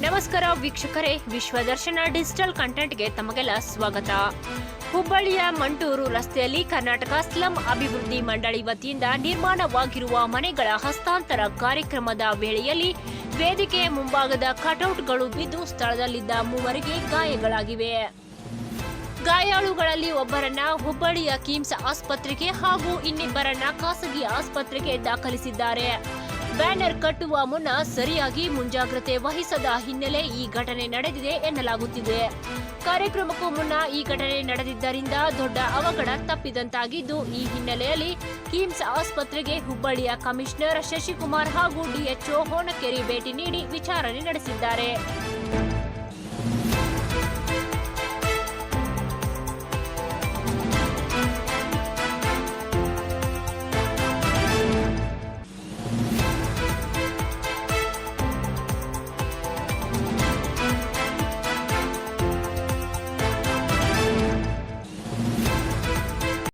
ನಮಸ್ಕಾರ ವೀಕ್ಷಕರೇ, ವಿಶ್ವದರ್ಶನ ಡಿಜಿಟಲ್ ಕಂಟೆಂಟ್ಗೆ ತಮಗೆಲ್ಲ ಸ್ವಾಗತ. ಹುಬ್ಬಳ್ಳಿಯ ಮಂಟೂರು ರಸ್ತೆಯಲ್ಲಿ ಕರ್ನಾಟಕ ಸ್ಲಂ ಅಭಿವೃದ್ಧಿ ಮಂಡಳಿ ವತಿಯಿಂದ ನಿರ್ಮಾಣವಾಗಿರುವ ಮನೆಗಳ ಹಸ್ತಾಂತರ ಕಾರ್ಯಕ್ರಮದ ವೇಳೆಯಲ್ಲಿ ವೇದಿಕೆಯ ಮುಂಭಾಗದ ಕಟೌಟ್ಗಳು ಬಿದ್ದು ಸ್ಥಳದಲ್ಲಿದ್ದ ಮೂವರಿಗೆ ಗಾಯಗಳಾಗಿವೆ. ಗಾಯಾಳುಗಳಲ್ಲಿ ಒಬ್ಬರನ್ನ ಹುಬ್ಬಳ್ಳಿಯ ಕಿಮ್ಸ್ ಆಸ್ಪತ್ರೆಗೆ ಹಾಗೂ ಇನ್ನಿಬ್ಬರನ್ನ ಖಾಸಗಿ ಆಸ್ಪತ್ರೆಗೆ ದಾಖಲಿಸಿದ್ದಾರೆ. ಬ್ಯಾನರ್ ಕಟ್ಟುವ ಮುನ್ನ ಸರಿಯಾಗಿ ಮುಂಜಾಗ್ರತೆ ವಹಿಸದ ಹಿನ್ನೆಲೆ ಈ ಘಟನೆ ನಡೆದಿದೆ ಎನ್ನಲಾಗುತ್ತಿದೆ. ಕಾರ್ಯಕ್ರಮಕ್ಕೂ ಮುನ್ನ ಈ ಘಟನೆ ನಡೆದಿದ್ದರಿಂದ ದೊಡ್ಡ ಅವಘಡ ತಪ್ಪಿದಂತಾಗಿದ್ದು, ಈ ಹಿನ್ನೆಲೆಯಲ್ಲಿ ಕಿಮ್ಸ್ ಆಸ್ಪತ್ರೆಗೆ ಹುಬ್ಬಳ್ಳಿಯ ಕಮಿಷನರ್ ಶಶಿಕುಮಾರ್ ಹಾಗೂ ಡಿಎಚ್ಒ ಹೊನಕೆರೆ ಭೇಟಿ ನೀಡಿ ವಿಚಾರಣೆ ನಡೆಸಿದ್ದಾರೆ.